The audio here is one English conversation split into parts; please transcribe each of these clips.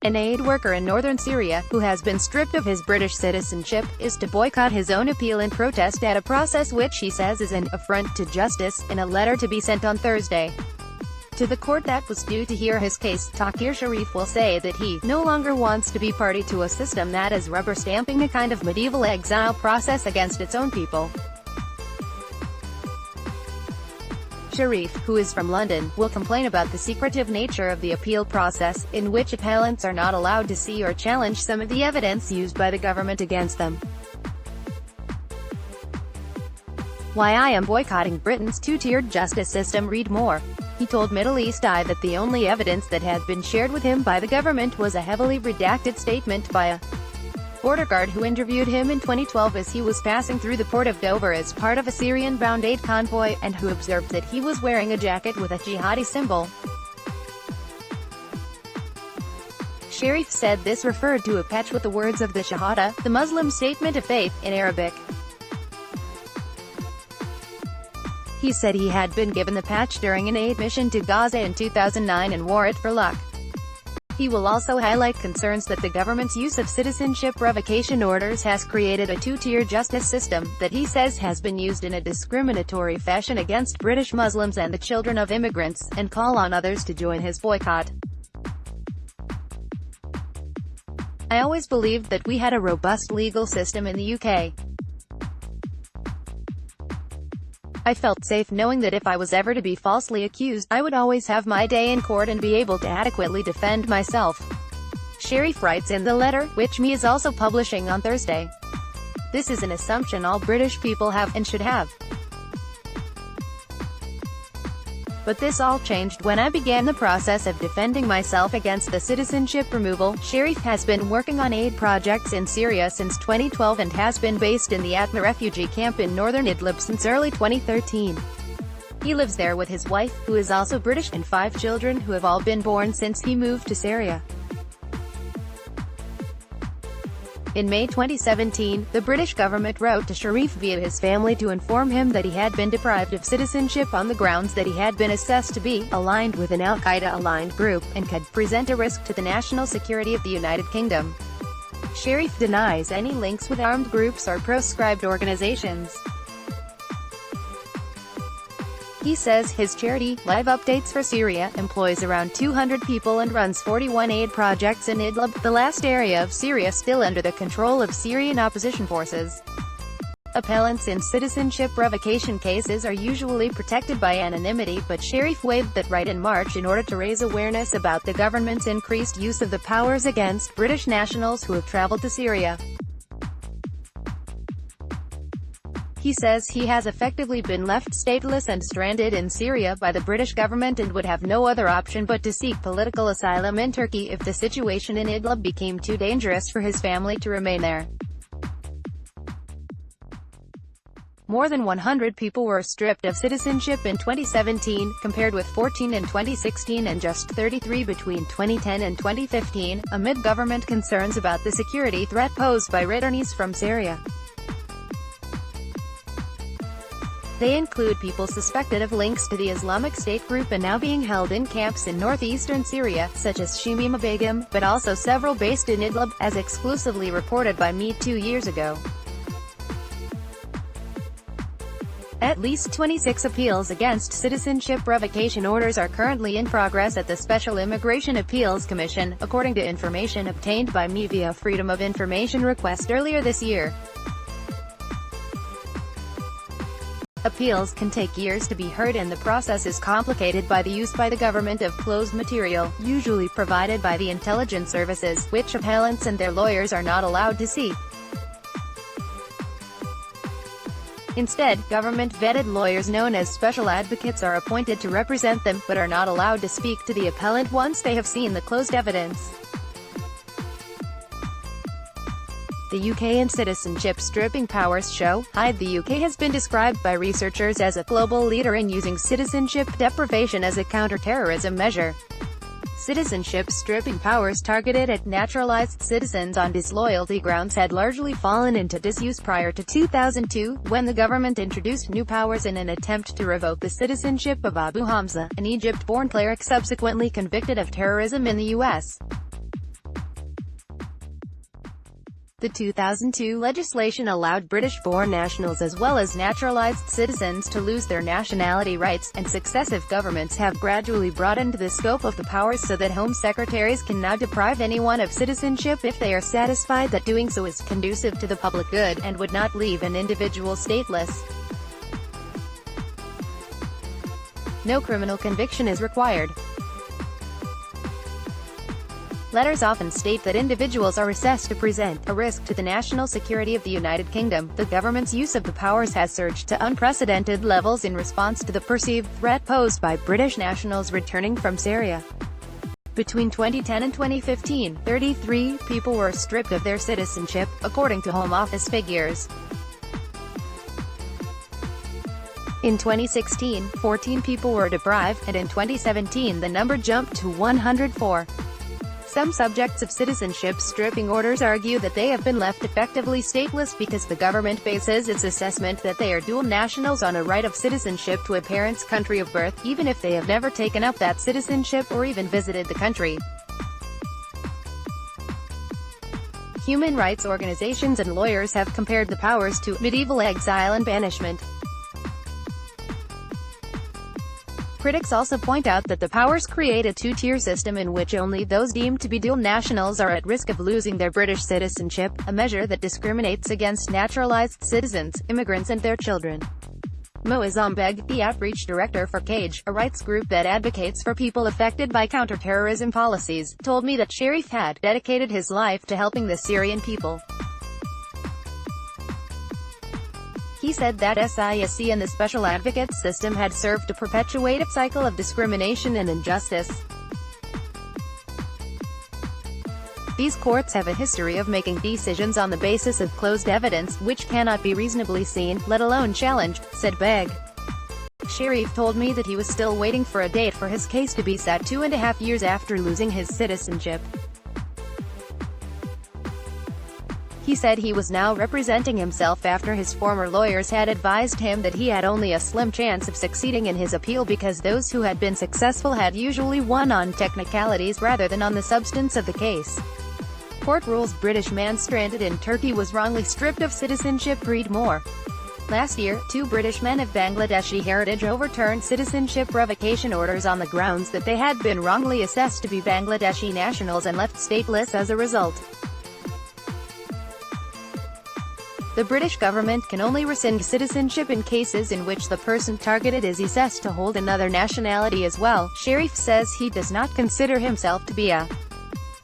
An aid worker in northern Syria, who has been stripped of his British citizenship, is to boycott his own appeal in protest at a process which he says is an affront to justice, in a letter to be sent on Thursday to the court that was due to hear his case. Taqir Sharif will say that he no longer wants to be party to a system that is rubber-stamping a kind of medieval exile process against its own people. Sharif, who is from London, will complain about the secretive nature of the appeal process, in which appellants are not allowed to see or challenge some of the evidence used by the government against them. Why I am boycotting Britain's two-tiered justice system. Read more. He told Middle East Eye that the only evidence that had been shared with him by the government was a heavily redacted statement by a border guard who interviewed him in 2012 as he was passing through the port of Dover as part of a Syrian-bound aid convoy, and who observed that he was wearing a jacket with a jihadi symbol. Sharif said this referred to a patch with the words of the Shahada, the Muslim statement of faith, in Arabic. He said he had been given the patch during an aid mission to Gaza in 2009 and wore it for luck. He will also highlight concerns that the government's use of citizenship revocation orders has created a two-tier justice system, that he says has been used in a discriminatory fashion against British Muslims and the children of immigrants, and call on others to join his boycott. I always believed that we had a robust legal system in the UK. I felt safe knowing that if I was ever to be falsely accused, I would always have my day in court and be able to adequately defend myself. Sharif writes in the letter, which Me is also publishing on Thursday. This is an assumption all British people have, and should have. But this all changed when I began the process of defending myself against the citizenship removal. Sharif has been working on aid projects in Syria since 2012 and has been based in the Atma refugee camp in northern Idlib since early 2013. He lives there with his wife, who is also British, and 5 children who have all been born since he moved to Syria. In May 2017, the British government wrote to Sharif via his family to inform him that he had been deprived of citizenship on the grounds that he had been assessed to be aligned with an al-Qaeda-aligned group, and could present a risk to the national security of the United Kingdom. Sharif denies any links with armed groups or proscribed organizations. He says his charity, Live Updates for Syria, employs around 200 people and runs 41 aid projects in Idlib, the last area of Syria still under the control of Syrian opposition forces. Appellants in citizenship revocation cases are usually protected by anonymity, but Sharif waived that right in March in order to raise awareness about the government's increased use of the powers against British nationals who have traveled to Syria. He says he has effectively been left stateless and stranded in Syria by the British government and would have no other option but to seek political asylum in Turkey if the situation in Idlib became too dangerous for his family to remain there. More than 100 people were stripped of citizenship in 2017, compared with 14 in 2016 and just 33 between 2010 and 2015, amid government concerns about the security threat posed by returnees from Syria. They include people suspected of links to the Islamic State group and now being held in camps in northeastern Syria, such as Shamima Begum, but also several based in Idlib, as exclusively reported by Me 2 years ago. At least 26 appeals against citizenship revocation orders are currently in progress at the Special Immigration Appeals Commission, according to information obtained by Me via Freedom of Information request earlier this year. Appeals can take years to be heard, and the process is complicated by the use by the government of closed material, usually provided by the intelligence services, which appellants and their lawyers are not allowed to see. Instead, government-vetted lawyers known as special advocates are appointed to represent them, but are not allowed to speak to the appellant once they have seen the closed evidence. The UK and citizenship stripping powers show. The UK has been described by researchers as a global leader in using citizenship deprivation as a counter-terrorism measure. Citizenship stripping powers targeted at naturalized citizens on disloyalty grounds had largely fallen into disuse prior to 2002, when the government introduced new powers in an attempt to revoke the citizenship of Abu Hamza, an Egypt-born cleric subsequently convicted of terrorism in the US. The 2002 legislation allowed British-born nationals as well as naturalized citizens to lose their nationality rights, and successive governments have gradually broadened the scope of the powers so that Home Secretaries can now deprive anyone of citizenship if they are satisfied that doing so is conducive to the public good, and would not leave an individual stateless. No criminal conviction is required. Letters often state that individuals are assessed to present a risk to the national security of the United Kingdom. The government's use of the powers has surged to unprecedented levels in response to the perceived threat posed by British nationals returning from Syria. Between 2010 and 2015, 33 people were stripped of their citizenship, according to Home Office figures. In 2016, 14 people were deprived, and in 2017 the number jumped to 104. Some subjects of citizenship stripping orders argue that they have been left effectively stateless because the government bases its assessment that they are dual nationals on a right of citizenship to a parent's country of birth, even if they have never taken up that citizenship or even visited the country. Human rights organizations and lawyers have compared the powers to medieval exile and banishment. Critics also point out that the powers create a two-tier system in which only those deemed to be dual nationals are at risk of losing their British citizenship, a measure that discriminates against naturalized citizens, immigrants and their children. Mo Azombeg, the outreach director for CAGE, a rights group that advocates for people affected by counterterrorism policies, told me that Sharif had dedicated his life to helping the Syrian people.He said that SISC and the Special Advocates system had served to perpetuate a cycle of discrimination and injustice. These courts have a history of making decisions on the basis of closed evidence, which cannot be reasonably seen, let alone challenged, said Beg. Sharif told me that he was still waiting for a date for his case to be set 2.5 years after losing his citizenship.He said he was now representing himself after his former lawyers had advised him that he had only a slim chance of succeeding in his appeal because those who had been successful had usually won on technicalities rather than on the substance of the case. Court rules British man stranded in Turkey was wrongly stripped of citizenship. Read more. Last year, 2 British men of Bangladeshi heritage overturned citizenship revocation orders on the grounds that they had been wrongly assessed to be Bangladeshi nationals and left stateless as a result.The British government can only rescind citizenship in cases in which the person targeted is assessed to hold another nationality as well. Sharif says he does not consider himself to be a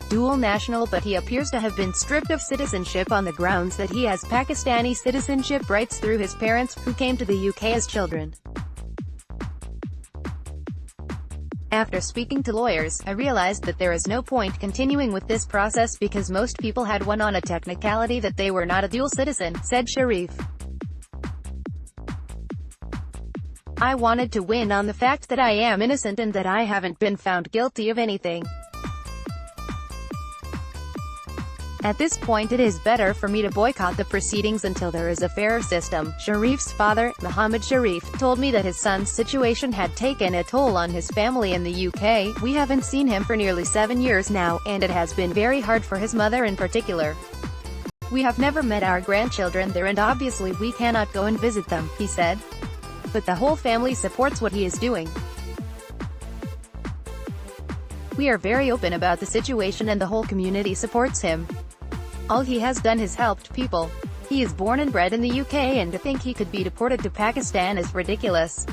dual national, but he appears to have been stripped of citizenship on the grounds that he has Pakistani citizenship rights through his parents, who came to the UK as children.After speaking to lawyers, I realized that there is no point continuing with this process because most people had won on a technicality that they were not a dual citizen, said Sharif. I wanted to win on the fact that I am innocent and that I haven't been found guilty of anything. At this point it is better for me to boycott the proceedings until there is a fairer system. Sharif's father, Mohammed Sharif, told me that his son's situation had taken a toll on his family in the UK. We haven't seen him for nearly 7 years now, and it has been very hard for his mother in particular. We have never met our grandchildren there and obviously we cannot go and visit them, he said. But the whole family supports what he is doing. We are very open about the situation and the whole community supports him. All he has done is helped people. He is born and bred in the UK and to think he could be deported to Pakistan is ridiculous.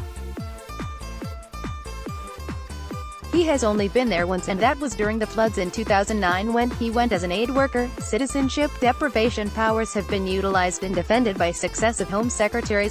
He has only been there once and that was during the floods in 2009 when he went as an aid worker. Citizenship deprivation powers have been utilized and defended by successive Home Secretaries.